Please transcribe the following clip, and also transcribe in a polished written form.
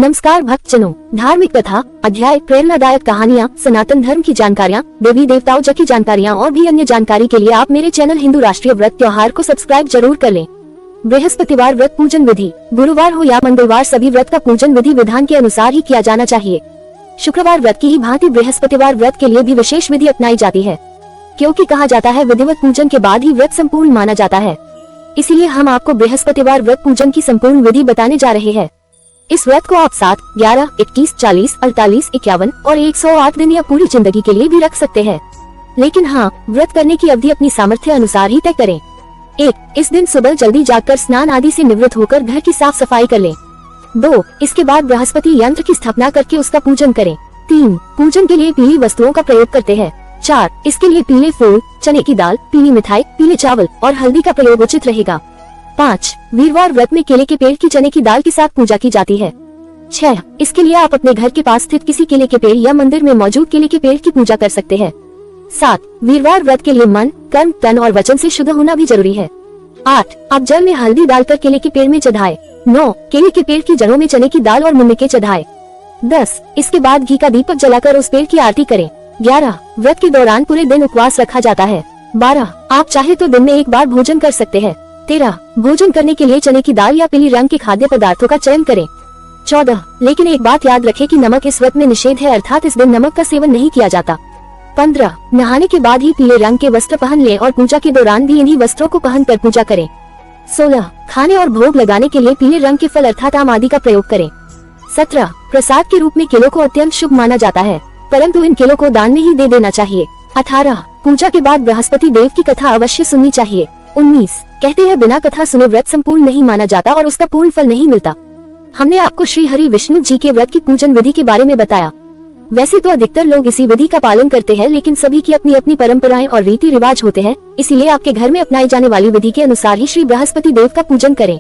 नमस्कार भक्तजनों, धार्मिक कथा, अध्याय, प्रेरणादायक कहानियाँ, सनातन धर्म की जानकारियाँ, देवी देवताओं की जानकारियाँ और भी अन्य जानकारी के लिए आप मेरे चैनल हिंदू राष्ट्रीय व्रत त्योहार को सब्सक्राइब जरूर कर लें। बृहस्पतिवार व्रत पूजन विधि। गुरुवार हो या मंगलवार, सभी व्रत का पूजन विधि विधान के अनुसार ही किया जाना चाहिए। शुक्रवार व्रत की ही भांति बृहस्पतिवार व्रत के लिए भी विशेष विधि अपनाई जाती है, क्योंकि कहा जाता है विधिवत पूजन के बाद ही व्रत संपूर्ण माना जाता है। इसीलिए हम आपको बृहस्पतिवार व्रत पूजन की संपूर्ण विधि बताने जा रहे हैं। इस व्रत को आप 7, 11, 21, 40, 48, 51 और 108 दिन या पूरी जिंदगी के लिए भी रख सकते हैं। लेकिन हाँ, व्रत करने की अवधि अपनी सामर्थ्य अनुसार ही तय करें। 1. इस दिन सुबह जल्दी जागकर स्नान आदि से निवृत्त होकर घर की साफ सफाई कर लें। 2. इसके बाद बृहस्पति यंत्र की स्थापना करके उसका पूजन करें। 3. पूजन के लिए पीली वस्तुओं का प्रयोग करते हैं। 4. इसके लिए पीले फूल, चने की दाल, पीली मिठाई, पीले चावल और हल्दी का प्रयोग उचित रहेगा। 5. वीरवार व्रत में केले के पेड़ की चने की दाल के साथ पूजा की जाती है। 6. इसके लिए आप अपने घर के पास स्थित किसी केले के पेड़ या मंदिर में मौजूद केले के पेड़ की पूजा कर सकते हैं। 7. वीरवार व्रत के लिए मन, कर्म, तन और वचन से शुद्ध होना भी जरूरी है। 8. आप जल में हल्दी डालकर केले के पेड़ में चढ़ाए। 9. केले के पेड़ की जड़ों में चने की दाल और मुनके चढ़ाए। 10. इसके बाद घी का दीपक जलाकर उस पेड़ की आरती करें। 11. व्रत के दौरान पूरे दिन उपवास रखा जाता है। 12. आप चाहे तो दिन में एक बार भोजन कर सकते हैं। 13. भोजन करने के लिए चने की दाल या पीली रंग के खाद्य पदार्थों का चयन करें। 14. लेकिन एक बात याद रखें कि नमक इस व्रत में निषेध है, अर्थात इस दिन नमक का सेवन नहीं किया जाता। 15. नहाने के बाद ही पीले रंग के वस्त्र पहन लें और पूजा के दौरान भी इन्हीं वस्त्रों को पहनकर पूजा करें। 16. खाने और भोग लगाने के लिए पीले रंग के फल अर्थात आम आदि का प्रयोग करें। 17. प्रसाद के रूप में केलों को अत्यंत शुभ माना जाता है, परंतु इन केलों को दान में ही दे देना चाहिए। 18. पूजा के बाद बृहस्पति देव की कथा अवश्य सुननी चाहिए। 19. कहते हैं बिना कथा सुने व्रत संपूर्ण नहीं माना जाता और उसका पूर्ण फल नहीं मिलता। हमने आपको श्री हरि विष्णु जी के व्रत की पूजन विधि के बारे में बताया। वैसे तो अधिकतर लोग इसी विधि का पालन करते हैं, लेकिन सभी की अपनी अपनी परंपराएं और रीति रिवाज होते हैं। इसीलिए आपके घर में अपनाई जाने वाली विधि के अनुसार ही श्री बृहस्पति देव का पूजन करें।